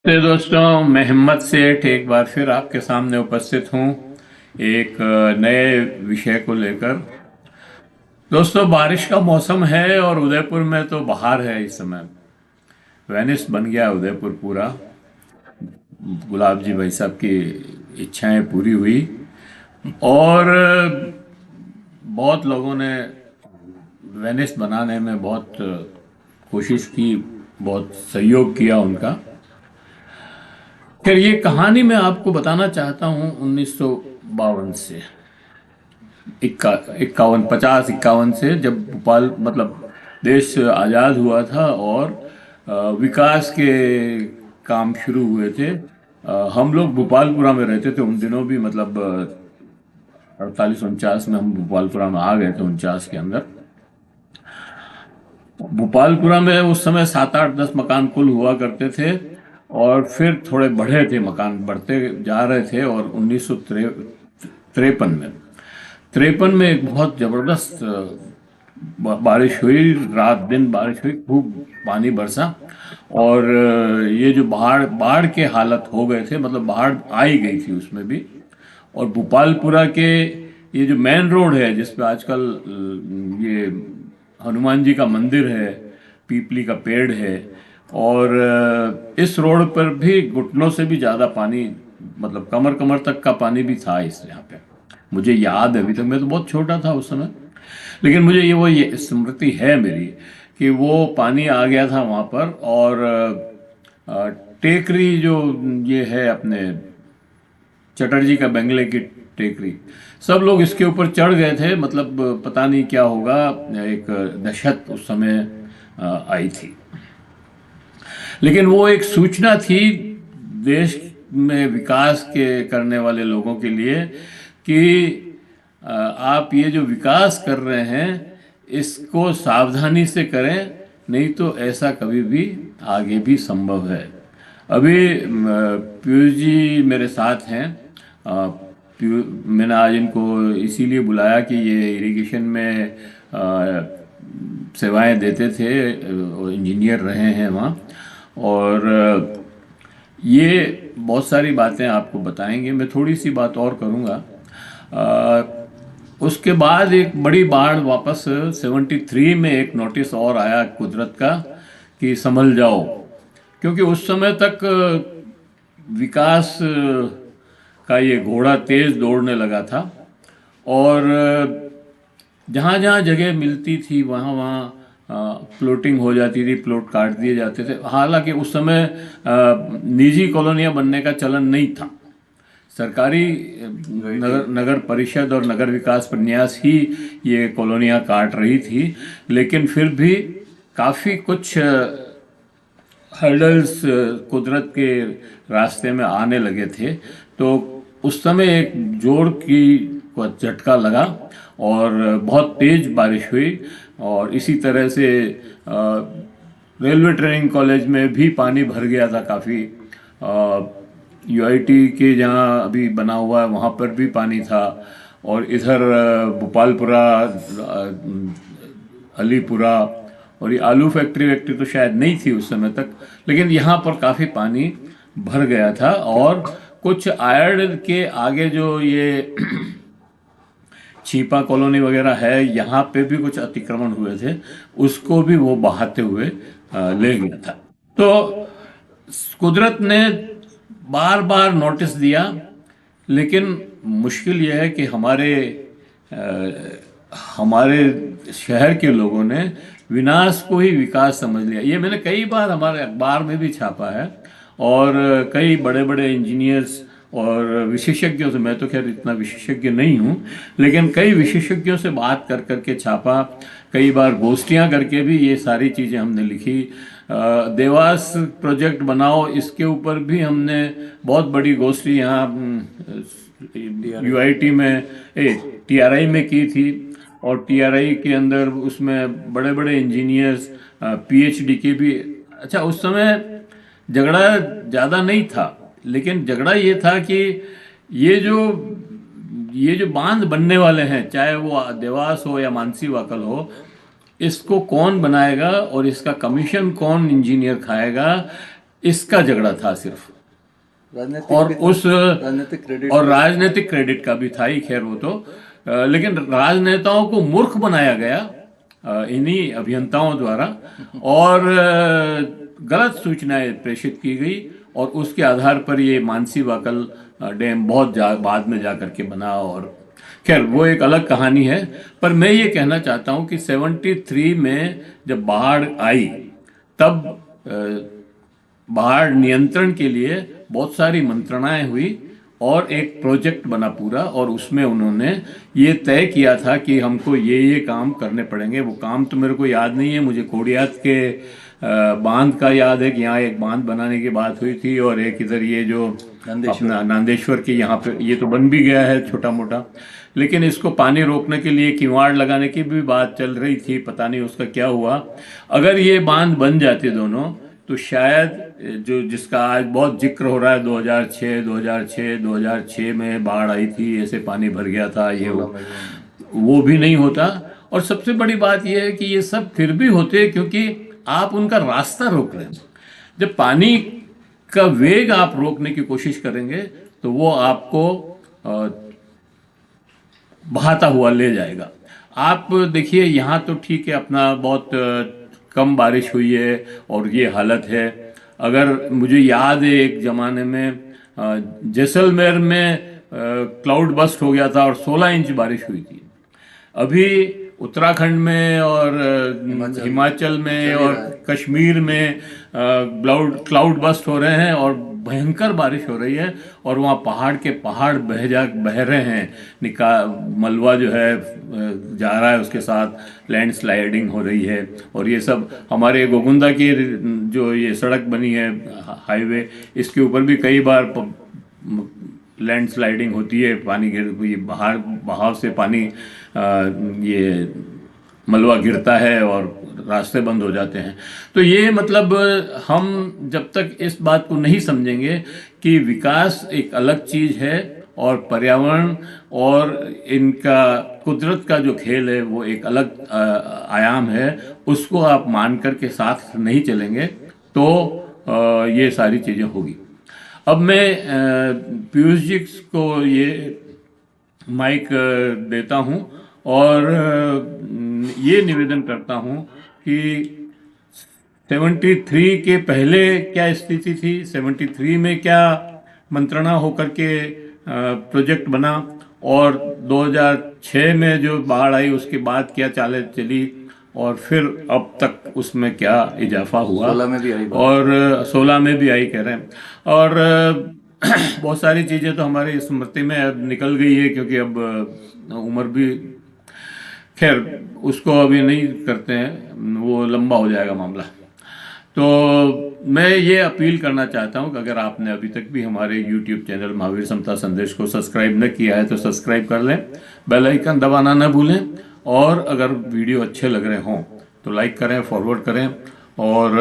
तो दोस्तों, मैं हिम्मत सेठ एक बार फिर आपके सामने उपस्थित हूँ एक नए विषय को लेकर। दोस्तों, बारिश का मौसम है और उदयपुर में तो बाहर है इस समय। वेनिस बन गया उदयपुर पूरा। गुलाब जी भाई साहब की इच्छाएं पूरी हुई और बहुत लोगों ने वेनिस बनाने में बहुत कोशिश की, बहुत सहयोग किया उनका। फिर ये कहानी मैं आपको बताना चाहता हूँ 1952 से, इक्का 51 से, जब भोपाल मतलब देश आज़ाद हुआ था और विकास के काम शुरू हुए थे। हम लोग भोपालपुरा में रहते थे उन दिनों भी, मतलब 48-49 में हम भोपालपुरा में आ गए थे, 49 के अंदर। भोपालपुरा में उस समय 7-8-10 मकान कुल हुआ करते थे और फिर थोड़े बढ़े थे, मकान बढ़ते जा रहे थे। और 1953 में एक बहुत जबरदस्त बारिश हुई, रात दिन बारिश हुई, खूब पानी बरसा। और ये जो बाढ़ बाढ़ के हालत हो गए थे, मतलब बाढ़ आई गई थी उसमें भी। और भोपालपुरा के ये जो मेन रोड है जिस पे आजकल ये हनुमान जी का मंदिर है, पीपली का पेड़ है, और इस रोड पर भी घुटनों से भी ज़्यादा पानी, मतलब कमर कमर तक का पानी भी था इस यहाँ पे। मुझे याद है, अभी तक मैं तो बहुत छोटा था उस समय, लेकिन मुझे ये स्मृति है मेरी कि वो पानी आ गया था वहाँ पर। और टेकरी जो ये है अपने चटर्जी का बंगले की टेकरी, सब लोग इसके ऊपर चढ़ गए थे। मतलब पता नहीं क्या होगा, एक दहशत उस समय आई थी। लेकिन वो एक सूचना थी देश में विकास के करने वाले लोगों के लिए कि आप ये जो विकास कर रहे हैं इसको सावधानी से करें, नहीं तो ऐसा कभी भी आगे भी संभव है। अभी पीयूष जी मेरे साथ हैं। मैंने आज इनको इसीलिए बुलाया कि ये इरिगेशन में सेवाएं देते थे, इंजीनियर रहे हैं वहाँ। और ये बहुत सारी बातें आपको बताएंगे। मैं थोड़ी सी बात और करूँगा। उसके बाद एक बड़ी बाढ़ वापस 73 में एक नोटिस और आया कुदरत का कि संभल जाओ, क्योंकि उस समय तक विकास का ये घोड़ा तेज दौड़ने लगा था। और जहाँ जहाँ जगह मिलती थी वहाँ वहाँ प्लॉटिंग हो जाती थी, प्लॉट काट दिए जाते थे। हालांकि उस समय निजी कॉलोनियाँ बनने का चलन नहीं था। सरकारी नगर नगर परिषद और नगर विकास प्रन्यास ही ये कॉलोनियाँ काट रही थी। लेकिन फिर भी काफ़ी कुछ हर्डल्स कुदरत के रास्ते में आने लगे थे। तो उस समय एक जोर की को झटका लगा और बहुत तेज बारिश हुई। और इसी तरह से रेलवे ट्रेनिंग कॉलेज में भी पानी भर गया था काफ़ी। यूआईटी के जहाँ अभी बना हुआ है वहाँ पर भी पानी था। और इधर भोपालपुरा, अलीपुरा, और ये आलू फैक्ट्री वैक्ट्री तो शायद नहीं थी उस समय तक, लेकिन यहाँ पर काफ़ी पानी भर गया था। और कुछ आयड के आगे जो ये छीपा कॉलोनी वगैरह है, यहाँ पे भी कुछ अतिक्रमण हुए थे, उसको भी वो बहाते हुए ले गया था। तो कुदरत ने बार बार नोटिस दिया, लेकिन मुश्किल यह है कि हमारे शहर के लोगों ने विनाश को ही विकास समझ लिया। ये मैंने कई बार हमारे अखबार में भी छापा है, और कई बड़े बड़े इंजीनियर्स और विशेषज्ञों से, मैं तो खैर इतना विशेषज्ञ नहीं हूँ, लेकिन कई विशेषज्ञों से बात कर करके छापा, कई बार गोष्ठियाँ करके भी ये सारी चीज़ें हमने लिखी। देवास प्रोजेक्ट बनाओ, इसके ऊपर भी हमने बहुत बड़ी गोष्ठी यहाँ यूआईटी में, टीआरआई में की थी। और टीआरआई के अंदर उसमें बड़े बड़े इंजीनियर्स, पीएचडी के भी। अच्छा, उस समय झगड़ा ज़्यादा नहीं था, लेकिन झगड़ा ये था कि ये जो बांध बनने वाले हैं, चाहे वो देवास हो या मानसी वाकल हो, इसको कौन बनाएगा और इसका कमीशन कौन इंजीनियर खाएगा। इसका झगड़ा था सिर्फ। और उस राजनीतिक क्रेडिट और राजनीतिक क्रेडिट का भी था ही, खैर वो तो लेकिन राजनेताओं को मूर्ख बनाया गया इन्हीं अभियंताओं द्वारा, और गलत सूचनाएं प्रेषित की गई, और उसके आधार पर ये मानसी वाकल डैम बहुत बाद में जा करके बना। और खैर वो एक अलग कहानी है। पर मैं ये कहना चाहता हूँ कि 73 में जब बाढ़ आई, तब बाढ़ नियंत्रण के लिए बहुत सारी मंत्रणाएं हुई और एक प्रोजेक्ट बना पूरा, और उसमें उन्होंने ये तय किया था कि हमको ये काम करने पड़ेंगे। वो काम तो मेरे को याद नहीं है, मुझे कोडियात के बांध का याद है कि यहाँ एक बांध बनाने की बात हुई थी, और एक इधर ये जो अपना नांदेश्वर के यहाँ पे ये तो बन भी गया है छोटा मोटा, लेकिन इसको पानी रोकने के लिए किवाड़ लगाने की भी बात चल रही थी, पता नहीं उसका क्या हुआ। अगर ये बांध बन जाते दोनों, तो शायद जो जिसका आज बहुत जिक्र हो रहा है 2006 में बाढ़ आई थी, ऐसे पानी भर गया था, ये वो भी नहीं होता। और सबसे बड़ी बात यह है कि ये सब फिर भी होते क्योंकि आप उनका रास्ता रोक रहे हैं। जब पानी का वेग आप रोकने की कोशिश करेंगे तो वो आपको बहाता हुआ ले जाएगा। आप देखिए यहाँ तो ठीक है, अपना बहुत कम बारिश हुई है और ये हालत है। अगर मुझे याद है एक ज़माने में जैसलमेर में क्लाउड बस्ट हो गया था और 16 इंच बारिश हुई थी। अभी उत्तराखंड में और हिमाचल में और कश्मीर में क्लाउड बस्ट हो रहे हैं और भयंकर बारिश हो रही है, और वहाँ पहाड़ के पहाड़ बह रहे हैं। मलबा जो है जा रहा है, उसके साथ लैंडस्लाइडिंग हो रही है। और ये सब हमारे गोगुंदा की जो ये सड़क बनी है हाईवे, इसके ऊपर भी कई बार लैंडस्लाइडिंग होती है, पानी ये बहाव से पानी ये मलबा गिरता है और रास्ते बंद हो जाते हैं। तो ये मतलब हम जब तक इस बात को नहीं समझेंगे कि विकास एक अलग चीज़ है और पर्यावरण और इनका कुदरत का जो खेल है वो एक अलग आयाम है, उसको आप मान कर के साथ नहीं चलेंगे तो ये सारी चीज़ें होगी। अब मैं पीयूष जी को ये माइक देता हूँ और ये निवेदन करता हूँ कि 73 के पहले क्या स्थिति थी, 73 में क्या मंत्रणा होकर के प्रोजेक्ट बना, और 2006 में जो बाढ़ आई उसके बाद क्या चालें चली, और फिर अब तक उसमें क्या इजाफा हुआ। 16 में भी आई और 16 में भी आई कह रहे हैं। और बहुत सारी चीज़ें तो हमारी स्मृति में अब निकल गई है क्योंकि अब उम्र भी, खैर उसको अभी नहीं करते हैं, वो लंबा हो जाएगा मामला। तो मैं ये अपील करना चाहता हूँ कि अगर आपने अभी तक भी हमारे YouTube चैनल महावीर समता संदेश को सब्सक्राइब न किया है तो सब्सक्राइब कर लें, बेल आइकन दबाना न भूलें, और अगर वीडियो अच्छे लग रहे हों तो लाइक करें, फॉरवर्ड करें, और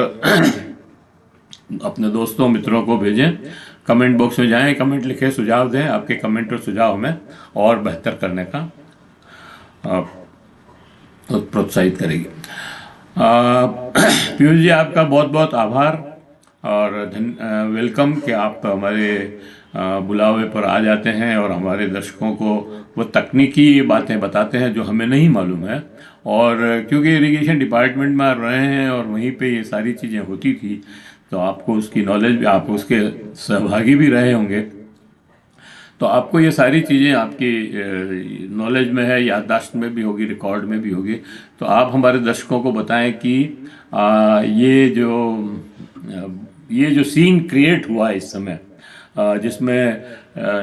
अपने दोस्तों मित्रों को भेजें। कमेंट बॉक्स में जाएं, कमेंट लिखें, सुझाव दें। आपके कमेंट और सुझाव हमें और बेहतर करने का प्रोत्साहित करेगी। पीयूष जी आपका बहुत बहुत आभार और वेलकम कि आप हमारे बुलावे पर आ जाते हैं और हमारे दर्शकों को वो तकनीकी बातें बताते हैं जो हमें नहीं मालूम है। और क्योंकि इरिगेशन डिपार्टमेंट में आप रहे हैं और वहीं पे ये सारी चीज़ें होती थी, तो आपको उसकी नॉलेज भी, आप उसके सहभागी भी रहे होंगे, तो आपको ये सारी चीज़ें आपकी नॉलेज में है, याददाश्त में भी होगी, रिकॉर्ड में भी होगी। तो आप हमारे दर्शकों को बताएं कि ये जो सीन क्रिएट हुआ इस समय, जिसमें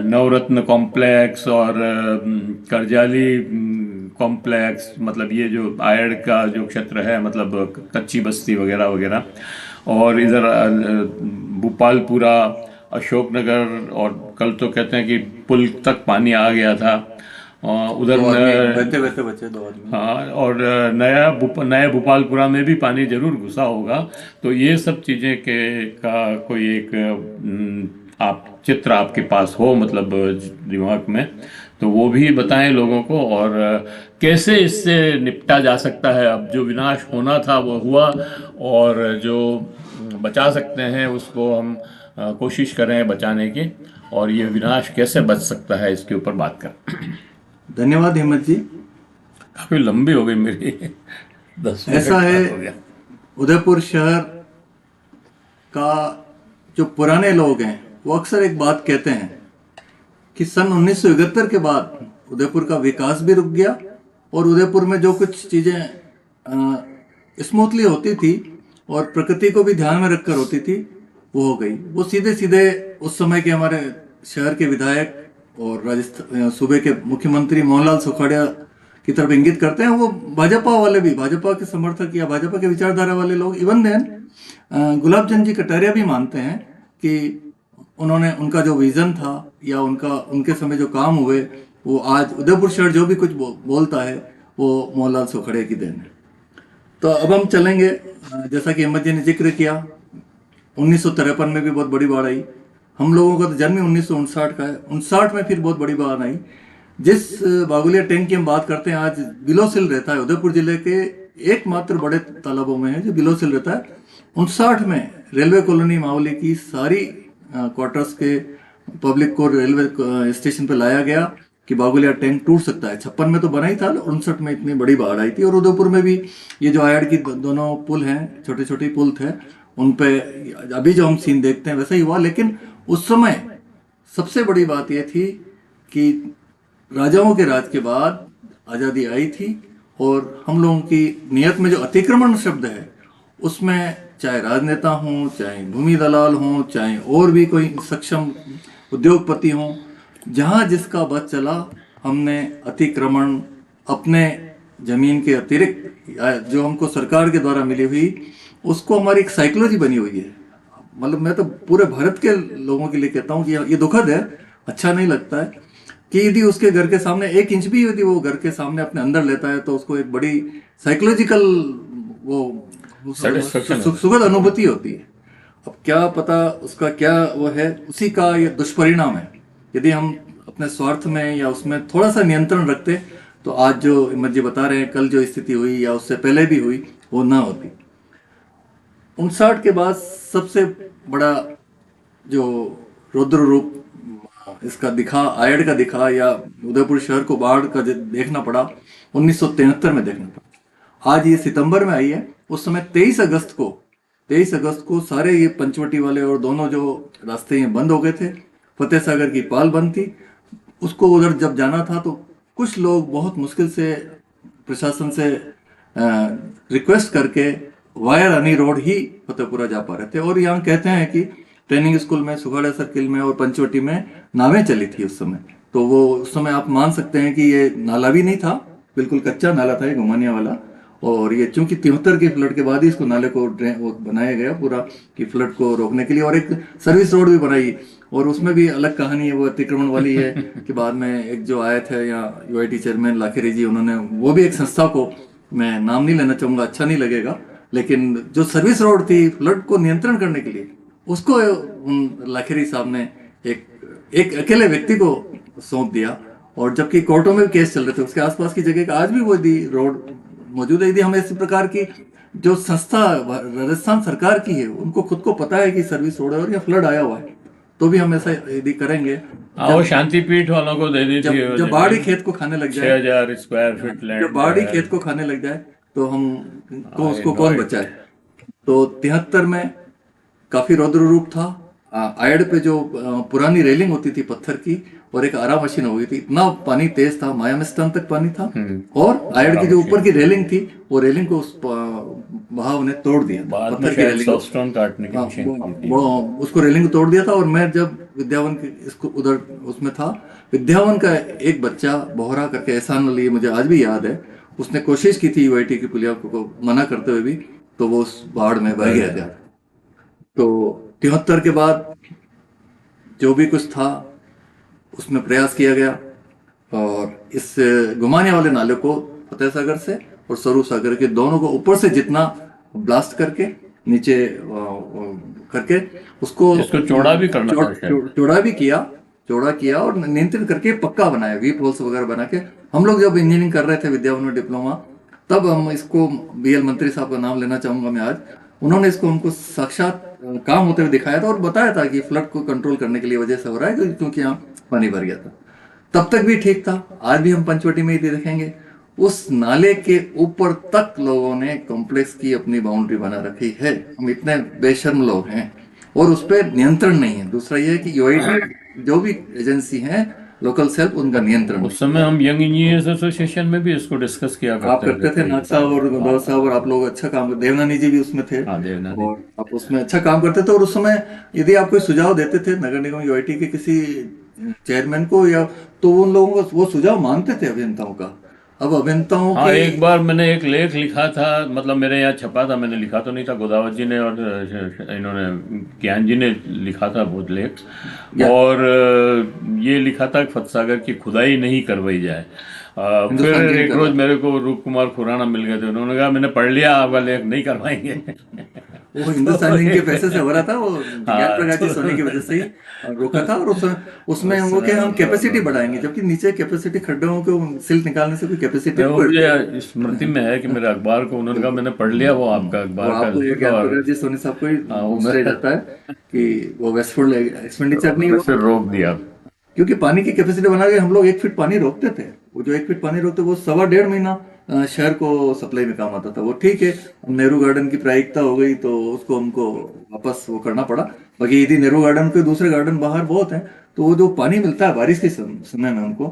नवरत्न कॉम्प्लेक्स और करजाली कॉम्प्लेक्स, मतलब ये जो आयड़ का जो क्षेत्र है, मतलब कच्ची बस्ती वगैरह वगैरह, और इधर भोपालपुरा, अशोकनगर, और कल तो कहते हैं कि पुल तक पानी आ गया था उधर बचे 2 आदमी। हाँ, और नया भोपालपुरा में भी पानी जरूर घुसा होगा। तो ये सब चीज़ें का कोई एक आप चित्र आपके पास हो, मतलब दिमाग में, तो वो भी बताएं लोगों को, और कैसे इससे निपटा जा सकता है। अब जो विनाश होना था वो हुआ, और जो बचा सकते हैं उसको हम कोशिश करें बचाने की, और ये विनाश कैसे बच सकता है इसके ऊपर बात करें। धन्यवाद हिम्मत जी। काफ़ी लंबी हो गई मेरी 10 मिनट ऐसा है, हो गया। उदयपुर शहर का जो पुराने लोग हैं वो अक्सर एक बात कहते हैं कि सन 1971 के बाद उदयपुर का विकास भी रुक गया, और उदयपुर में जो कुछ चीज़ें स्मूथली होती थी और प्रकृति को भी ध्यान में रखकर होती थी वो हो गई। वो सीधे सीधे उस समय के हमारे शहर के विधायक और राजस्थान सूबे के मुख्यमंत्री मोहनलाल सुखाड़िया की तरफ इंगित करते हैं। वो भाजपा वाले भी, भाजपा के समर्थक या भाजपा के विचारधारा वाले लोग, इवन देन गुलाब चंद जी कटारिया भी मानते हैं कि उन्होंने, उनका जो विजन था या उनके समय जो काम हुए, वो आज उदयपुर शहर जो भी कुछ बोलता है वो मोहनलाल सुखाड़िया की देन है। तो अब हम चलेंगे, जैसा कि अहमद जी ने जिक्र किया, 1953 में भी बहुत बड़ी बाढ़ आई। हम लोगों का तो जन्म ही 1959 का है। 59 में फिर बहुत बड़ी बाढ़ आई। जिस बागुलिया टैंक की हम बात करते हैं, आज बिलोसिल रहता है, उदयपुर जिले के एकमात्र बड़े तालाबों में है जो बिलोसिल रहता है। 59 में रेलवे कॉलोनी मावली की सारी क्वार्टर्स के पब्लिक को रेलवे स्टेशन पे लाया गया कि बागुलिया टैंक टूट सकता है। 56 में तो बना ही था, 59 में इतनी बड़ी बाढ़ आई थी। और उदयपुर में भी ये जो आयड़ की दोनों पुल हैं, छोटे छोटे पुल थे, उन पे अभी जो हम सीन देखते हैं वैसा ही हुआ। लेकिन उस समय सबसे बड़ी बात यह थी कि राजाओं के राज के बाद आज़ादी आई थी, और हम लोगों की नियत में जो अतिक्रमण शब्द है उसमें चाहे राजनेता हों, चाहे भूमि दलाल हों, चाहे और भी कोई सक्षम उद्योगपति हों, जहाँ जिसका बस चला, हमने अतिक्रमण अपने जमीन के अतिरिक्त जो हमको सरकार के द्वारा मिली हुई, उसको हमारी एक साइकोलॉजी बनी हुई है। मतलब मैं तो पूरे भारत के लोगों के लिए कहता हूँ कि ये दुखद है, अच्छा नहीं लगता है कि यदि उसके घर के सामने 1 इंच भी यदि वो घर के सामने अपने अंदर लेता है तो उसको एक बड़ी साइकोलॉजिकल वो सुखद अनुभूति होती है। अब क्या पता उसका क्या वो है, उसी का ये दुष्परिणाम है। यदि हम अपने स्वार्थ में या उसमें थोड़ा सा नियंत्रण रखते तो आज जो हिम्मत जी बता रहे हैं, कल जो स्थिति हुई या उससे पहले भी हुई, वो ना होती। 59 के बाद सबसे बड़ा जो रौद्र रूप इसका दिखा, आयड़ का दिखा, या उदयपुर शहर को बाढ़ का देखना पड़ा, 1973 में देखना पड़ा। आज ये सितंबर में आई है। उस समय 23 अगस्त को सारे ये पंचवटी वाले और दोनों जो रास्ते ये बंद हो गए थे। फतेह सागर की पाल बंद थी। उसको उधर जब जाना था तो कुछ लोग बहुत मुश्किल से प्रशासन से रिक्वेस्ट करके वाया रानी रोड ही फतेहपुरा जा पा रहे थे। और यहाँ कहते हैं कि ट्रेनिंग स्कूल में, सुखाड़ा सर्किल में और पंचवटी में नावें चली थी उस समय। तो वो उस समय आप मान सकते हैं कि ये नाला भी नहीं था, बिल्कुल कच्चा नाला था ये घुमानिया वाला। और ये चूंकि 73 के फ्लड के बाद ही इसको नाले को वो बनाया गया पूरा कि फ्लड को रोकने के लिए, और एक सर्विस रोड भी बनाई। और उसमें भी अलग कहानी है, वो अतिक्रमण वाली है कि बाद में एक जो आए थे यहाँ यूआईटी चेयरमैन लाखेरी जी, उन्होंने वो भी एक संस्था को, मैं नाम नहीं लेना चाहूँगा, अच्छा नहीं लगेगा, लेकिन जो सर्विस रोड थी फ्लड को नियंत्रण करने के लिए, उसको उन लाखेरी साहब ने एक अकेले व्यक्ति को सौंप दिया। और जबकि कोर्टों में भी केस चल रहे थे उसके आसपास की जगह का, आज भी वो यदि रोड मौजूद है। यदि हमें इसी प्रकार की जो संस्था राजस्थान सरकार की है, उनको खुद को पता है कि सर्विस रोड है और या फ्लड आया हुआ है, तो भी हम ऐसा यदि करेंगे, वो शांतिपीठ वालों को दे दी थी, जब बाढ़ ही खेत को खाने लग जाए, 6000 स्क्वायर फीट लैंड, जब बाढ़ ही खेत को खाने लग जाए तो हम को उसको कौन बचाए। तो 73 में काफी रौद्र रूप था। आयड़ पे जो पुरानी रेलिंग होती थी पत्थर की, और एक आरा मशीन हो गई थी, इतना पानी तेज था, माया मिस्तान तक पानी था। और आयड़ की जो ऊपर की रेलिंग थी, वो रेलिंग को उस बहाव ने तोड़ दिया, पत्थर की रेलिंग को, उसको रेलिंग को तोड़ दिया था। और मैं जब विद्यावन इसको उधर उसमें था, विद्यावन का एक बच्चा बोहरा करके, एहसान अली, मुझे आज भी याद है, उसने कोशिश की थी यूआईटी की पुलिया को मना करते हुए भी, तो वो उस बाढ़ में बह गया था। तो 73 के बाद जो भी कुछ था उसमें प्रयास किया गया, और इस घुमाने वाले नाले को फतेह सागर से और सरू सागर के दोनों को ऊपर से जितना ब्लास्ट करके नीचे करके उसको चौड़ा भी करना चौड़ा किया और नियंत्रित करके पक्का बनाया, वीप होल्स वगैरह बना के। हम लोग जब इंजीनियरिंग कर रहे थे विद्यावन में डिप्लोमा, तब हम इसको BL मंत्री साहब का नाम लेना चाहूंगा मैं आज, उन्होंने इसको हमको साक्षात काम होते हुए दिखाया था और बताया था कि फ्लड को कंट्रोल करने के लिए वजह से हो रहा है क्योंकि यहाँ पानी भर गया था। तब तक भी ठीक था। आज भी हम पंचवटी में ही देखेंगे उस नाले के ऊपर तक लोगों ने कॉम्प्लेक्स की अपनी बाउंड्री बना रखी है। हम इतने बेशर्म लोग हैं और उस पर नियंत्रण नहीं है। दूसरा यह है कि यूआईडी जो भी एजेंसी है लोकल सेल्फ, उनका नियंत्रण उस समय हम यंग इंजीनियर्स एसोसिएशन में भी इसको डिस्कस किया आप करते थे। नाग साहब और गौरव साहब और आप लोग अच्छा काम करते, देवनानी जी भी उसमें थे हाँ, देवनानी। और आप उसमें अच्छा काम करते थे। और उस समय यदि आप कोई सुझाव देते थे नगर निगम यूआईटी के किसी चेयरमैन को या तो उन लोगों को वो सुझाव मानते थे अभियंताओं का। अब अभियंताओं हाँ, के एक बार मैंने एक लेख लिखा था, मतलब मेरे यहाँ छपा था, मैंने लिखा तो नहीं था, गोदावरी जी ने और इन्होंने ज्ञान जी ने लिखा था वो लेख। और ये लिखा था कि फतसागर की खुदाई नहीं करवाई जाए। फिर एक रोज मेरे को रूप कुमार खुराना मिल गए थे, उन्होंने कहा मैंने पढ़ लिया आपका लेख, नहीं करवाएंगे। वो हिंदुस्तान जिंक के पैसे से हो रहा था, वो ज्ञान प्रकाश जी सोनी की वजह से ही रोका था। और उसमें वो कि हम कैपेसिटी बढ़ाएंगे, जबकि नीचे कैपेसिटी खड्डों को सिल्ट निकालने से कोई कैपेसिटी मुझे स्मृति में है कि मेरे अखबार को उन्होंने कहा मैंने पढ़ लिया वो आपका अखबार का। आपको ये ज्ञान प्रकाश जी सोनी साहब को ही रह जाता है कि वो वेस्टफुल एक्सपेंडिचर नहीं फिर रोक दिया, क्योंकि पानी की कैपेसिटी बना के हम लोग 1 फीट पानी रोकते थे। वो जो 1 फीट पानी रोकते वो 1.5 महीना शहर को सप्लाई में काम आता था। वो ठीक है, नेहरू गार्डन की प्रायिकता हो गई तो उसको हमको वापस वो करना पड़ा। बाकी यदि नेहरू गार्डन के दूसरे गार्डन बाहर बहुत हैं तो वो जो पानी मिलता है बारिश के समय में हमको,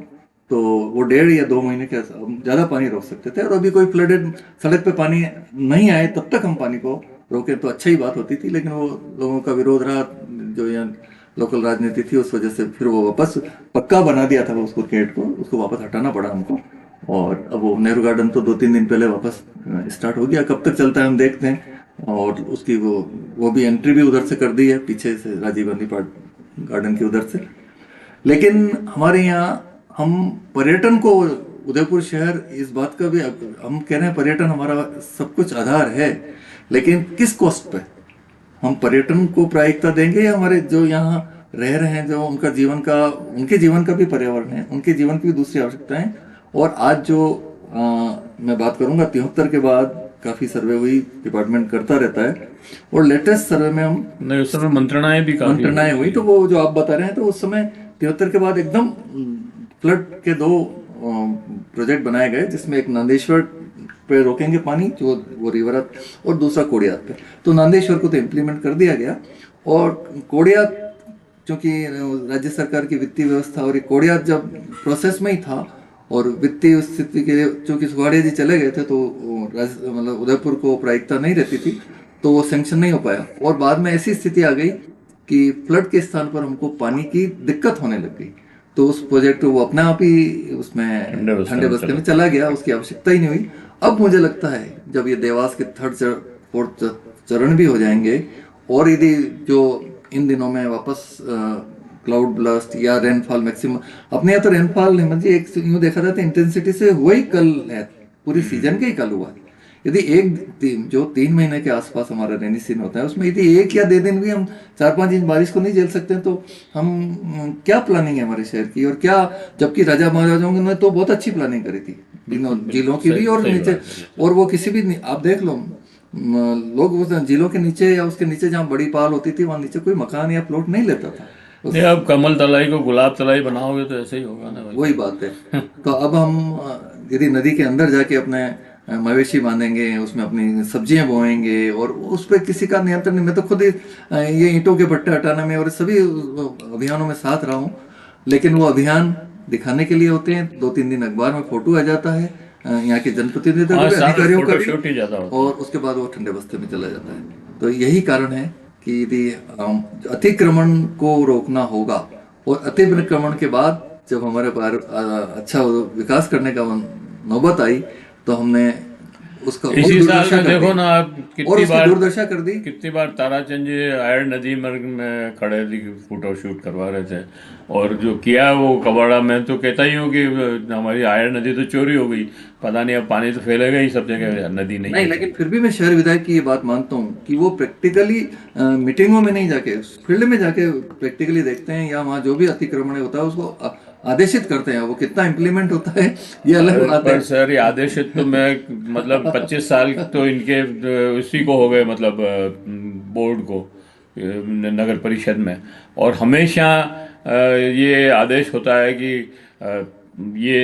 तो वो 1.5 या 2 महीने के ज्यादा पानी रोक सकते थे। और अभी कोई फ्लडेड सड़क पे पानी नहीं आए तब तक हम पानी को रोके तो अच्छा ही बात होती थी। लेकिन वो लोगों का विरोध रहा, जो यहाँ लोकल राजनीति थी, उस वजह से फिर वो वापस पक्का बना दिया था उसको गेट को, उसको वापस हटाना पड़ा हमको। और अब वो नेहरू गार्डन तो 2-3 दिन पहले वापस स्टार्ट हो गया। कब तक चलता है हम देखते हैं। और उसकी वो भी एंट्री भी उधर से कर दी है, पीछे से राजीव गांधी पार्क गार्डन की उधर से। लेकिन हमारे यहाँ हम पर्यटन को, उदयपुर शहर इस बात का भी हम कह रहे हैं पर्यटन हमारा सब कुछ आधार है, लेकिन किस कॉस्ट पे हम पर्यटन को प्रायिकता देंगे या हमारे जो यहाँ रह रहे हैं, जो उनका जीवन का, उनके जीवन का भी पर्यावरण है, उनके जीवन की भी दूसरी आवश्यकताएं। और आज जो मैं बात करूंगा 73 के बाद काफी सर्वे हुई, डिपार्टमेंट करता रहता है और लेटेस्ट सर्वे में हम नहीं, उस समय मंत्रणाएं भी काफी मंत्रणाएं हुई। तो वो जो आप बता रहे हैं तो उस समय 73 के बाद एकदम फ्लड के 2 प्रोजेक्ट बनाए गए, जिसमें एक नांदेश्वर पे रोकेंगे पानी जो वो रिवरत, और दूसरा कोडियात पे। तो नांदेश्वर को तो इम्प्लीमेंट कर दिया गया और कोडियात क्योंकि राज्य सरकार की वित्तीय व्यवस्था और कोडियात जब प्रोसेस में ही था और वित्तीय स्थिति के चूंकि सुखाड़िया जी चले गए थे तो मतलब उदयपुर को प्रायिकता नहीं रहती थी तो वो सेंक्शन नहीं हो पाया। और बाद में ऐसी स्थिति आ गई कि फ्लड के स्थान पर हमको पानी की दिक्कत होने लग गई, तो उस प्रोजेक्ट वो अपने आप ही उसमें ठंडे बस्ते में चला गया, उसकी आवश्यकता ही नहीं हुई। अब मुझे लगता है जब ये देवास के 3rd-4th चरण भी हो जाएंगे और यदि जो इन दिनों में वापस क्लाउड ब्लास्ट या रेनफॉल मैक्सिमम, अपने यहाँ तो रेनफॉल हिम्मत जी एक यूं देखा जाता है इंटेंसिटी से हुआ ही कल है, पूरी सीजन का ही कल हुआ। यदि जो 3 महीने के आसपास हमारा रेनी सीजन होता है उसमें यदि 1 या 2 दिन भी हम 4-5 इंच बारिश को नहीं झेल सकते तो हम क्या प्लानिंग है हमारे शहर की। और क्या, जबकि राजा महाराजाओं ने तो बहुत अच्छी प्लानिंग करी थी झीलों की भी और नीचे, और वो किसी भी आप देख लो लोग उस झीलों के नीचे या उसके नीचे जहाँ बड़ी पाल होती थी वहां नीचे कोई मकान या प्लॉट नहीं लेता था। नहीं, अब कमल तलाई को गुलाब तलाई बनाओगे तो ऐसे ही होगा ना भाई। वही बात है। तो अब हम यदि नदी के अंदर जाके अपने मवेशी बांधेंगे, उसमें अपनी सब्जियां बोएंगे और उस पर किसी का नियंत्रण नहीं। मैं तो खुद ये ईंटों के भट्टे हटाने में और सभी अभियानों में साथ रहा हूँ, लेकिन वो अभियान दिखाने के लिए होते हैं। 2-3 दिन अखबार में फोटो आ जाता है यहाँ के जनप्रतिनिधियों अधिकारियों का भी, और उसके बाद वो ठंडे बस्ते में चला जाता है। तो यही कारण है कि यदि अतिक्रमण को रोकना होगा और अतिक्रमण के बाद जब हमारे पास अच्छा विकास करने का नौबत आई तो हमने उसका इसी साल में देखो ना आप दुर्दशा कर दी। कितनी बार ताराचंद जी आयर नदी में खड़े फोटो शूट करवा रहे थे और जो किया वो कबाड़ा, मैं तो कहता ही हूँ कि हमारी आयर नदी तो चोरी हो गई, पता नहीं अब पानी तो फैलेगा ही सब जगह, नदी नहीं। लेकिन फिर भी मैं शहर विधायक की ये बात मानता हूँ कि वो प्रैक्टिकली मीटिंगों में नहीं जाके फील्ड में जाके प्रैक्टिकली देखते हैं या वहाँ जो भी अतिक्रमण होता है उसको आदेशित करते हैं, वो कितना इम्प्लीमेंट होता है ये अलग बात है। पर सर ये आदेशित तो मैं मतलब 25 साल तो इनके उसी को हो गए, मतलब बोर्ड को, नगर परिषद में। और हमेशा ये आदेश होता है कि ये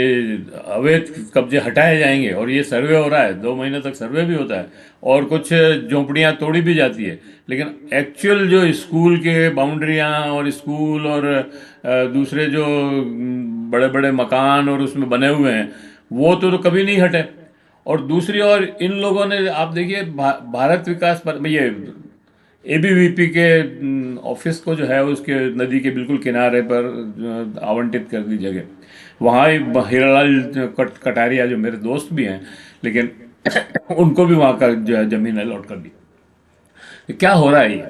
अवैध कब्जे हटाए जाएंगे, और ये सर्वे हो रहा है, 2 महीने तक सर्वे भी होता है, और कुछ झोंपड़ियां तोड़ी भी जाती है, लेकिन एक्चुअल जो स्कूल के बाउंड्रियां और स्कूल और दूसरे जो बड़े बड़े मकान और उसमें बने हुए हैं, वो तो कभी नहीं हटे। और दूसरी ओर इन लोगों ने, आप देखिए, भारत विकास पर ये एबीवीपी के ऑफिस को जो है उसके नदी के बिल्कुल किनारे पर आवंटित कर दी जगह। वहाँ ही हीरालाल कटारिया जो मेरे दोस्त भी हैं, लेकिन उनको भी वहाँ का जमीन अलॉट कर दी। तो क्या हो रहा है ये?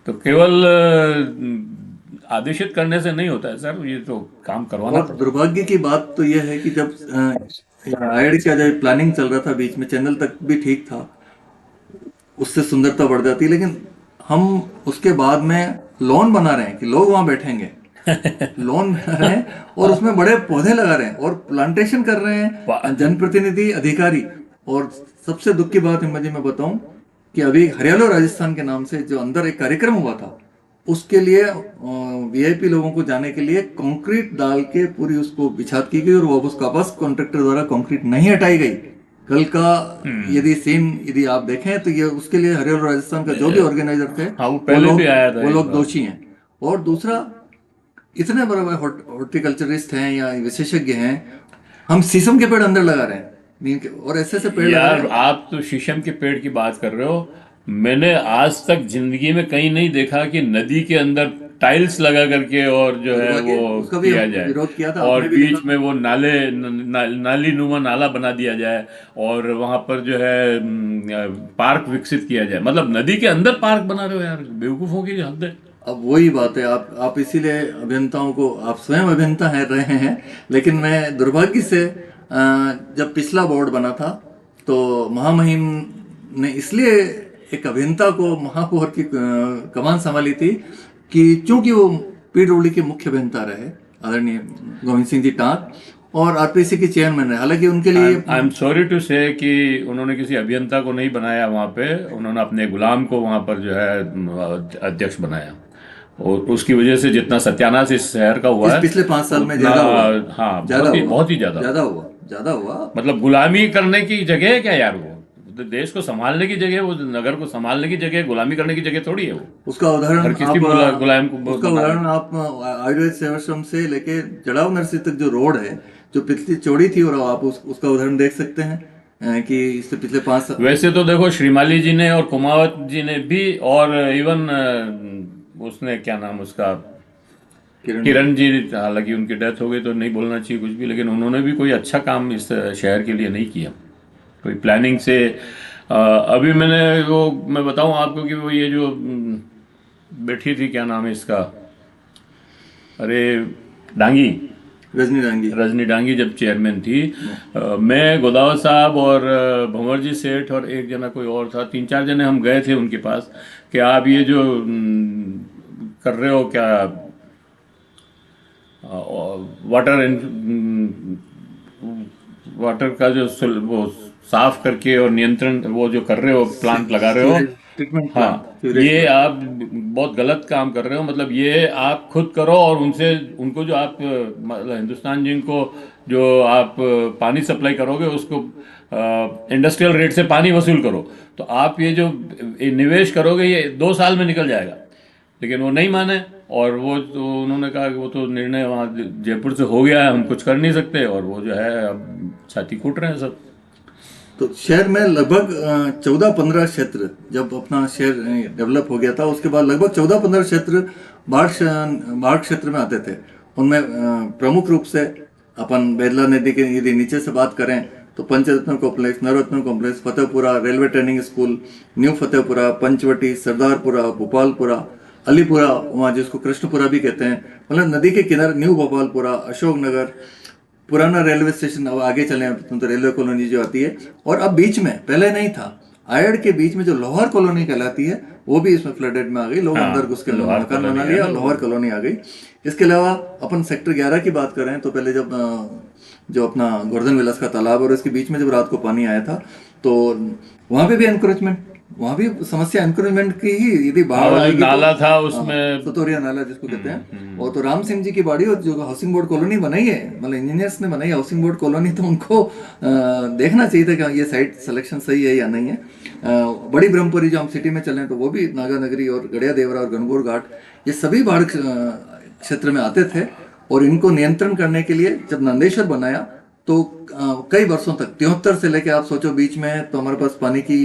तो केवल आदेशित करने से नहीं होता है सर, ये तो काम करवाना और दुर्भाग्य की बात तो यह है कि जब आयड का जब प्लानिंग चल रहा था बीच में, चैनल तक भी ठीक था, उससे सुंदरता बढ़ जाती, लेकिन हम उसके बाद में लॉन बना रहे हैं कि लोग वहां बैठेंगे, लॉन बना रहे हैं और उसमें बड़े पौधे लगा रहे हैं और प्लांटेशन कर रहे हैं जनप्रतिनिधि अधिकारी। और सबसे दुख की बात हिम्मत जी मैं बताऊं कि अभी हरियाणा राजस्थान के नाम से जो अंदर एक कार्यक्रम हुआ था, उसके लिए वीआईपी लोगों को जाने के लिए कंक्रीट डाल के पूरी उसको बिछात की गई और वापस वापस कॉन्ट्रैक्टर द्वारा कंक्रीट नहीं हटाई गई। कल का यदि सीन यदि आप देखें तो ये उसके लिए हरियाणा राजस्थान का जो भी ऑर्गेनाइजर थे हाँ, वो पहले भी आया था वो एक लोग बार। दोषी हैं। और दूसरा, इतने बड़े बड़े हॉर्टिकल्चरिस्ट हैं या विशेषज्ञ हैं, हम शीशम के पेड़ अंदर लगा रहे हैं नीम के, और ऐसे ऐसे पेड़ लगा रहे यार हैं। आप तो शीशम के पेड़ की बात कर रहे हो, मैंने आज तक जिंदगी में कहीं नहीं देखा कि नदी के अंदर टाइल्स लगा करके और जो है दुर्भाग्य, वो उसका भी किया जाए, विरोध किया था, और आपने भी बीच लिखा। में वो नाले नाली नुमा नाला बना दिया जाए, और वहां पर जो है पार्क विकसित किया जाए। मतलब नदी के अंदर पार्क बना रहे हो यार, बेवकूफों की हद है। अब वही बात है, आप इसीलिए अभियंताओं को, आप स्वयं अभियंता है रहे हैं, लेकिन मैं दुर्भाग्य से जब पिछला बोर्ड बना था तो महामहिम ने इसलिए एक अभियंता को महापौर की कमान संभाली थी कि चूंकि वो पीडब्ल्यूडी के मुख्य अभियंता रहे, आदरणीय गोविंद सिंह जी टाक, और आरपीसी के चेयरमैन रहे। हालांकि उनके लिए आई एम सॉरी टू से कि उन्होंने किसी अभियंता को नहीं बनाया वहाँ पे, उन्होंने अपने गुलाम को वहाँ पर जो है अध्यक्ष बनाया, और उसकी वजह से जितना सत्यानाश इस शहर का हुआ इस है पिछले 5 साल में उतना, ज्यादा हुआ, हाँ, ज्यादा हुआ, बहुत ही ज्यादा। ज्यादा हुआ। मतलब गुलामी करने की जगह है क्या यार? वो तो देश को संभालने की जगह, वो नगर को संभालने की जगह, गुलामी करने की जगह थोड़ी है वो। उसका उदाहरण हर किसी गुलाम को उसका उदाहरण आप आयुर्वेद सेवाश्रम से लेके जड़ाव नरसिंह तक जो रोड है, जो पिछली चौड़ी थी, और आप उसका उदाहरण देख सकते हैं कि इससे पिछले 5 साल। वैसे तो देखो, श्रीमाली जी ने और कुमावत जी ने भी, और इवन उसने क्या नाम उसका, किरण जी, हालांकि उनकी डेथ हो गई तो नहीं बोलना चाहिए कुछ भी, लेकिन उन्होंने भी कोई अच्छा काम इस शहर के लिए नहीं किया, कोई प्लानिंग से। अभी मैंने वो, मैं बताऊं आपको कि वो ये जो बैठी थी, क्या नाम है इसका, अरे डांगी, रजनी डांगी जब चेयरमैन थी, मैं, गोदावत साहब और भंवर जी सेठ और एक जना कोई और था, 3-4 जने हम गए थे उनके पास कि आप ये जो कर रहे हो क्या, वाटर का जो वो साफ करके और नियंत्रण वो जो कर रहे हो, प्लांट लगा रहे हो, ट्रीटमेंट, हाँ, ये आप बहुत गलत काम कर रहे हो। मतलब ये आप खुद करो, और उनको जो आप मतलब हिंदुस्तान जिनको जो आप पानी सप्लाई करोगे उसको इंडस्ट्रियल रेट से पानी वसूल करो, तो आप ये जो निवेश करोगे ये 2 साल में निकल जाएगा। लेकिन वो नहीं माने, और वो तो उन्होंने कहा कि वो तो निर्णय वहाँ जयपुर से हो गया है, हम कुछ कर नहीं सकते, और वो जो है अब छाती कूट रहे हैं सब। तो शहर में लगभग 14-15 क्षेत्र, जब अपना शहर डेवलप हो गया था उसके बाद लगभग 14-15 क्षेत्र बाढ़ क्षेत्र में आते थे। उनमें प्रमुख रूप से अपन बेदला नदी के यदि नीचे से बात करें तो Panchratna complex, Navratna complex, Fatehpura, railway training school, new Fatehpura, Panchavati, Sardarpura, Bhopalpura, Alipura, वहाँ जिसको कृष्णपुरा भी कहते हैं, मतलब नदी के किनारे न्यू भोपालपुरा, अशोकनगर, पुराना रेलवे स्टेशन, अब आगे चले तो रेलवे कॉलोनी जो आती है, और अब बीच में, पहले नहीं था, आयड के बीच में जो लोअर कॉलोनी कहलाती है, वो भी इसमें फ्लडेड में आ गई, लोग अंदर घुस के मकान बना लिया, लाहौर कॉलोनी आ गई। इसके अलावा अपन सेक्टर 11 की बात करें तो पहले जब जो अपना गोवर्धन विलास का तालाब और इसके बीच में जब रात को पानी आया था तो वहां पे भी एनक्रोचमेंट, वहां भी समस्या एनक्रोचमेंट की ही, यदि बाढ़ आएगी नाला था उसमें, सतोरिया नाला जिसको कहते हैं। और तो राम सिंह जी की बाड़ी और जो हाउसिंग बोर्ड कॉलोनी बनाई है, मतलब इंजीनियर्स ने बनाई हाउसिंग बोर्ड कॉलोनी, तो उनको देखना चाहिए था कि ये साइट सिलेक्शन सही है या नहीं है। बड़ी ब्रह्मपुरी जो हम सिटी में चले तो वो भी नागा नगरी और गड़िया देवरा और गणगौर घाट ये सभी बाढ़ क्षेत्र में आते थे। और इनको नियंत्रण करने के लिए जब नंदेश्वर बनाया तो कई वर्षों तक 73 से लेके आप सोचो बीच में तो हमारे पास पानी की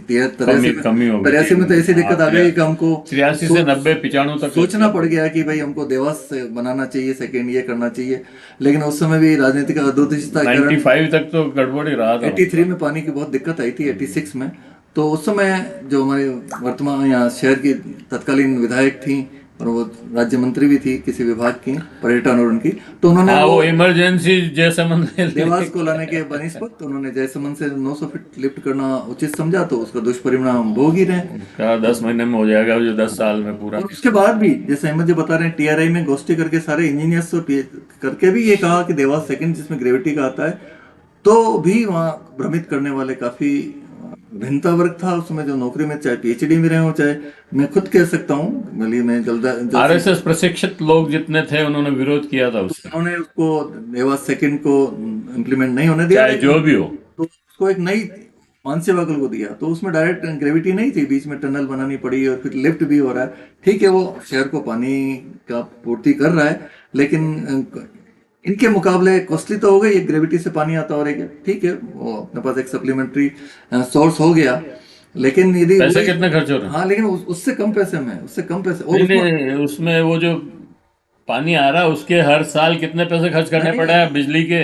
83 में तो ऐसी दिक्कत आ गई कि हमको 83 से 90 95 तक सोचना पड़ गया कि भाई हमको देवास से बनाना चाहिए, सेकेंड ये करना चाहिए। लेकिन उस समय भी राजनीतिक अदूरदर्शिता 95 तक तो गड़बड़ ही रहा था। 83 में पानी की बहुत दिक्कत आई थी, 86 में तो उस समय जो हमारे वर्तमान यहाँ शहर की तत्कालीन विधायक थी और वो राज्य मंत्री भी थी किसी विभाग की, पर्यटन और उनकी, तो उन्होंने वो इमरजेंसी जयसमंद देवास को लाने के बनिस्पत उन्होंने जयसमंद से 900 फीट लिफ्ट करना उचित समझा, तो उसका दुष्परिणाम भोग ही रहे। 10 महीने में हो जाएगा जो 10 साल में पूरा। और उसके बाद भी जैसे अहमद जी बता रहे हैं, टीआरआई में गोष्ठी करके सारे इंजीनियर्स करके भी ये कहा कि देवास सेकंड जिसमें ग्रेविटी का आता है, तो भी वहाँ भ्रमित करने वाले काफी भिन्नता वर्ग था उसमें जो नौकरी में, चाहे पीएचडी में रहे हो, चाहे मैं खुद कह सकता हूँ गली में आरएसएस प्रशिक्षित लोग जितने थे उन्होंने विरोध किया था उससे, उन्होंने उसको देवास सेकंड को इम्प्लीमेंट नहीं होने दिया, चाहे जो भी हो। तो उसको एक नई मानसेवाकल को दिया, तो उसमें डायरेक्ट ग्रेविटी नहीं थी, बीच में टनल बनानी पड़ी और फिर लिफ्ट भी हो रहा है। ठीक है, वो शहर को पानी का पूर्ति कर रहा है, लेकिन इनके मुकाबले कॉस्टली तो हो गई, एक ग्रेविटी से पानी आता और एक, ठीक है वो अपने पास एक सप्लीमेंट्री सोर्स हो गया, लेकिन यदि पैसे कितने खर्च हो रहे हैं? हाँ, लेकिन उससे कम पैसे में, उससे कम पैसे नहीं, उसमें वो जो पानी आ रहा है उसके हर साल कितने पैसे खर्च करने पड़ रहे हैं बिजली के?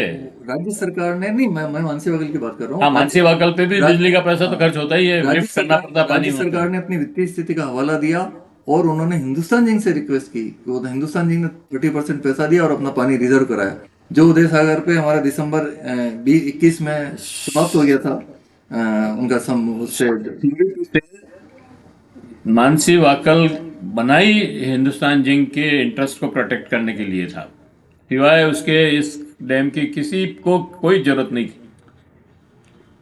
राज्य सरकार ने, नहीं मैं मानसी वाकल की बात कर रहा हूँ। हाँ, मानसी वाकल पे भी बिजली का पैसा तो खर्च होता ही है, लिफ्ट करना पड़ता पानी। राज्य सरकार ने अपनी वित्तीय स्थिति का हवाला दिया और उन्होंने हिंदुस्तान जिंक से रिक्वेस्ट की कि वो हिंदुस्तान जिंक ने 30% पैसा दिया और अपना पानी रिजर्व कराया, जो उदय सागर पे हमारा दिसंबर 21 में समाप्त हो गया था उनका उससे। मानसी वाकल बनाई हिंदुस्तान जिंक के इंटरेस्ट को प्रोटेक्ट करने के लिए था, सिवाय उसके इस डैम की किसी को कोई जरूरत नहीं थी।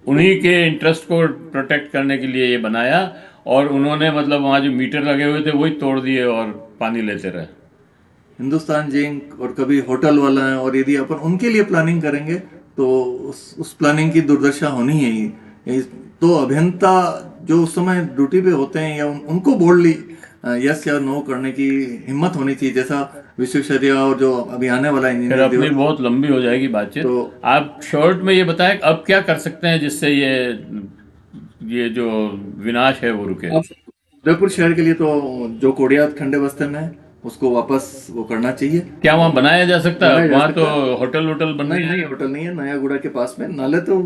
उन्हीं के इंटरेस्ट को प्रोटेक्ट करने के लिए ये बनाया और उन्होंने मतलब वहाँ जो मीटर लगे हुए थे वही तोड़ दिए और पानी लेते रहे। हिंदुस्तान जिंक और कभी होटल वाला है, और यदि अपन उनके लिए प्लानिंग करेंगे तो उस प्लानिंग की दुर्दशा होनी है ही। तो अभियंता जो उस समय ड्यूटी पे होते हैं या उनको बोल्डली यस या नो करने की हिम्मत होनी चाहिए, जैसा विश्वेश्वरैया और जो अभी आने वाला इंजीनियर। अपनी बहुत लंबी हो जाएगी बातचीत, तो आप शॉर्ट में ये बताएं अब क्या कर सकते हैं जिससे ये जो विनाश है वो रुके। उदयपुर शहर के लिए तो जो कोडियात खंडे बस्ते में उसको वापस वो करना चाहिए। क्या वहाँ बनाया जा सकता है? वहाँ तो होटल बनना नहीं, होटल नहीं है, नया गुड़ा के पास में नाले तो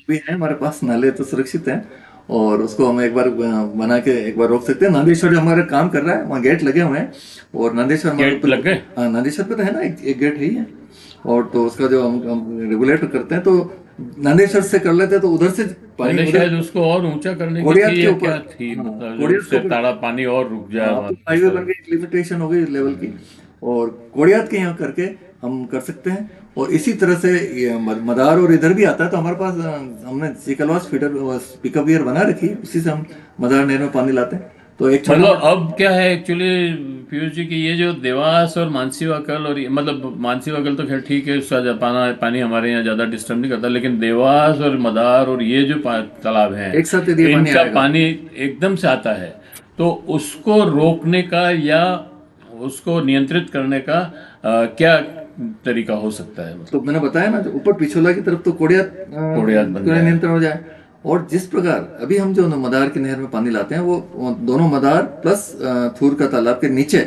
भी है हमारे पास, नाले तो सुरक्षित हैं और उसको हम एक बार बना के एक बार रोक सकते हैं। नांदेश्वर जो हमारा काम कर रहा है वहाँ गेट लगे हुए हैं और नांदेश्वर गेट लग गए। हाँ, नांदेश्वर पे तो है ना एक गेट है ही है, और तो उसका जो हम रेगुलेट करते हैं तो नांदेश्वर से कर लेते हैं तो उधर से पानी शायद उसको और ऊंचा करने की थी या क्या थी, मतलब उससे ताड़ा पानी और रुक जाए, हाईवे बन गई, लिमिटेशन हो गई लेवल की, और कोडियात के यहाँ करके हम कर सकते हैं। और इसी तरह से ये मदार और इधर भी आता है तो हमारे पास हमने चिकलवास फीडर पिकअप ईयर बना रखी, उसी से हम मदार नहर में पानी लाते हैं। तो एक मतलब अब क्या है एक्चुअली पीयूष जी की ये जो देवास और मानसी वाकल और मतलब मानसी वाकल तो खैर ठीक है, उसका पानी हमारे यहाँ ज्यादा डिस्टर्ब नहीं करता, लेकिन देवास और मदार और ये जो तालाब है एक साथ इनका पानी एकदम से आता है, तो उसको रोकने का या उसको नियंत्रित करने का क्या तरीका हो सकता है? तो मैंने बताया ना, ऊपर पिछोला की तरफ तो कोडियात नियंत्रण हो जाए, और जिस प्रकार अभी हम जो मदार की नहर में पानी लाते हैं वो दोनों मदार प्लस थूर का तालाब के नीचे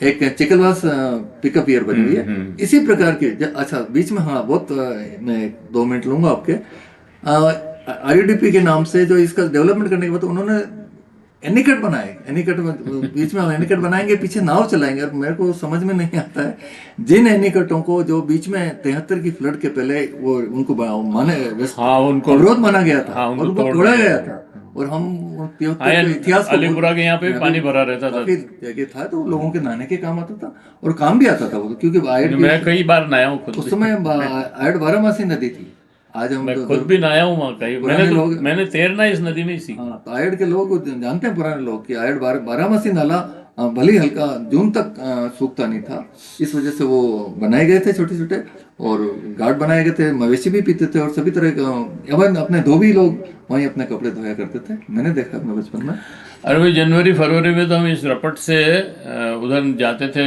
एक चिकलवास पिकअप ईयर बनी हुई है, इसी प्रकार की। अच्छा, बीच में हाँ बहुत मैं 2 मिनट लूंगा आपके। आरयूडीपी के नाम से जो इसका डेवलपमेंट करने के बाद उन्होंने एनीकट बनाए, एनीकट बीच में हम एनीकट बनाएंगे, पीछे नाव चलाएंगे, और मेरे को समझ में नहीं आता है जिन एनीकटों को जो बीच में 73 की फ्लड के पहले वो उनको माने हाँ, उनको अवरोध माना गया था, हाँ, और उनको तोड़ा गया था, और हम हाँ, के इतिहास को अलीपुरा के यहाँ पे भी पानी भरा रहता था। काफी जगह था तो लोगों के नहाने के काम आता था और काम भी आता था वो, क्योंकि आयड मैं कई बार नहाया हूँ खुद उस भी। समय आयड बारहमासी नदी थी। आज हम मैं तो खुद भी नहाया हूँ वहाँ कहीं। पुराने लोग मैंने तैरना इस नदी में ही सीखा। हाँ, तो आयड के लोग जानते हैं, पुराने लोग कि आयड बारहमासी नाला भले ही हल्का जून तक सूखता नहीं था, इस वजह से वो बनाए गए थे छोटे छोटे, और घाट बनाए गए थे, मवेशी भी पीते थे और सभी तरह का, एवं अपने धोबी लोग वहीं अपने कपड़े धोया करते थे, मैंने देखा अपने बचपन में। अरे भाई, जनवरी फरवरी में तो हम इस रपट से उधर जाते थे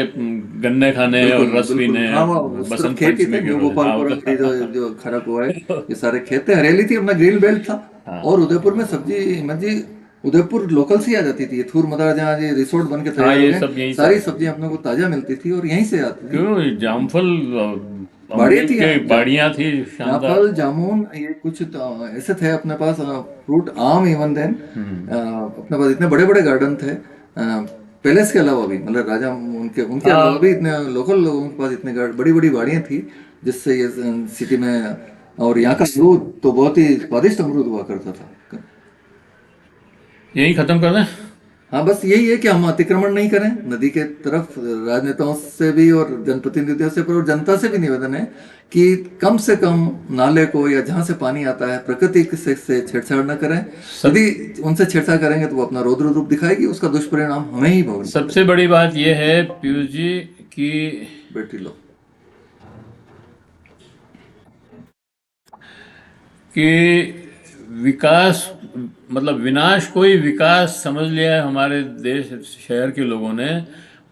गन्ने खाने और रस बिल्कुल पीने, हाँ, वो उस तरफ बसंत खेत ही पंचमी थे, के न्यू रोज। हाँ, गोपालपुरम की जो खरक हुआ है, ये सारे खेत थे, हरियाली थी, अपना ग्रीन बेल्ट था। और उदयपुर में सब्जी मजी उदयपुर लोकल से आ जाती थी, थूर मदार जहाँ ये रिसोर्ट बन के हाँ, तैयार हो ये गए, सब यहीं से सारी सब्जियां अपने को ताजा मिलती थी और यहीं से आती थी। क्यों, जामफल, बाड़ियाँ अमरूद थी के बाड़ियाँ थी शानदार। जाफल जामुन, ये कुछ तो ऐसे थे अपने पास, फ्रूट आम, इवन देन अपने पास इतने बड़े बड़े गार्डन थे, पैलेस के अलावा भी, मतलब राजा उनके उनके अलावा भी इतने लोकल लोगों के पास इतने बड़ी बड़ी बाड़ियाँ थी, जिससे ये सिटी में, और यहाँ का अमरूद तो बहुत ही स्वादिष्ट अमरूद हुआ करता था। यही खत्म कर दें। हाँ, बस यही है कि हम अतिक्रमण नहीं करें नदी के तरफ, राजनेताओं से भी और जनप्रतिनिधियों से, और जनता से भी निवेदन है कि कम से कम नाले को या जहाँ से पानी आता है प्रकृति से छेड़छाड़ न करें। यदि उनसे छेड़छाड़ करेंगे तो वो अपना रौद्र रूप दिखाएगी, उसका दुष्परिणाम हमें ही भोगना। सबसे बड़ी बात यह है पीयूष जी कि बैटरी लो कि विकास, मतलब विनाश को ही विकास समझ लिया है हमारे देश शहर के लोगों ने,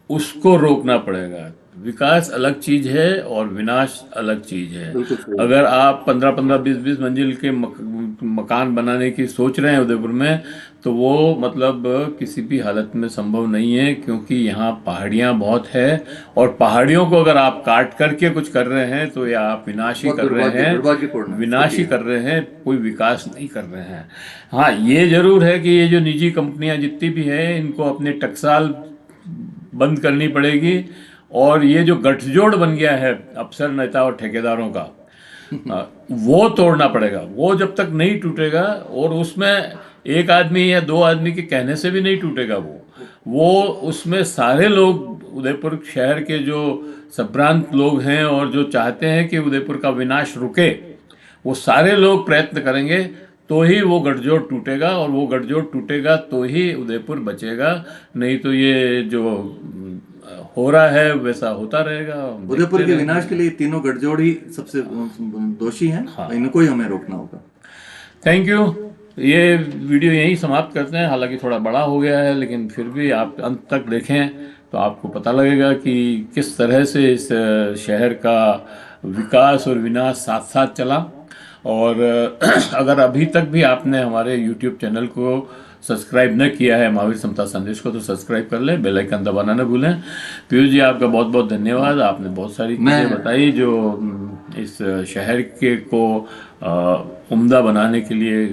उसको रोकना पड़ेगा। विकास अलग चीज है और विनाश अलग चीज है। बिल्कुल सही। अगर आप 15-15, 20-20 मंजिल के मकान बनाने की सोच रहे हैं उदयपुर में, तो वो मतलब किसी भी हालत में संभव नहीं है, क्योंकि यहाँ पहाड़ियाँ बहुत है, और पहाड़ियों को अगर आप काट करके कुछ कर रहे हैं तो या आप विनाश ही बहुत कर रहे हैं, दुर्भाग्यपूर्ण है। विनाश ही कर रहे हैं, कोई विकास नहीं कर रहे हैं। हाँ, ये जरूर है कि ये जो निजी कंपनियां जितनी भी हैं, इनको अपने टकसाल बंद करनी पड़ेगी, और ये जो गठजोड़ बन गया है अफसर, नेता और ठेकेदारों का, वो तोड़ना पड़ेगा। वो जब तक नहीं टूटेगा, और उसमें एक आदमी या दो आदमी के कहने से भी नहीं टूटेगा, वो उसमें सारे लोग, उदयपुर शहर के जो संभ्रांत लोग हैं और जो चाहते हैं कि उदयपुर का विनाश रुके, वो सारे लोग प्रयत्न करेंगे, तो ही वो गठजोड़ टूटेगा, और वो गठजोड़ टूटेगा तो ही उदयपुर बचेगा। नहीं तो ये जो हो रहा है वैसा होता रहेगा। उदयपुर के विनाश के लिए तीनों गठजोड़ ही सबसे दोषी हैं। हाँ। इनको ही हमें रोकना होगा। Thank you. ये वीडियो यहीं समाप्त करते हैं, हालांकि थोड़ा बड़ा हो गया है, लेकिन फिर भी आप अंत तक देखें तो आपको पता लगेगा कि किस तरह से इस शहर का विकास और विनाश साथ साथ चला। और अगर अभी तक भी आपने हमारे YouTube चैनल को सब्सक्राइब न किया है, महावीर समता संदेश को, तो सब्सक्राइब कर लें, बेल आइकन दबाना न भूलें। पीयूष जी, आपका बहुत बहुत धन्यवाद। आपने बहुत सारी चीज़ें बताई जो इस शहर के को उम्दा बनाने के लिए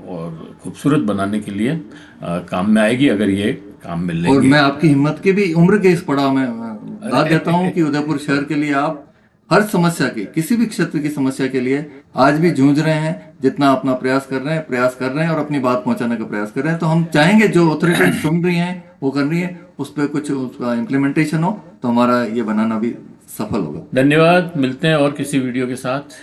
और खूबसूरत बनाने के लिए काम में आएगी, अगर ये काम मिल लेंगे। और मैं आपकी हिम्मत की भी उम्र के इस पड़ाव में दाद देता हूँ कि उदयपुर शहर के लिए आप हर समस्या की, किसी भी क्षेत्र की समस्या के लिए आज भी जूझ रहे हैं, जितना अपना प्रयास कर रहे हैं और अपनी बात पहुंचाने का प्रयास कर रहे हैं। तो हम चाहेंगे जो अथॉरिटी सुन रही हैं, वो कर रही है, उस पर कुछ उसका इम्प्लीमेंटेशन हो तो हमारा ये बनाना भी सफल होगा। धन्यवाद। मिलते हैं और किसी वीडियो के साथ।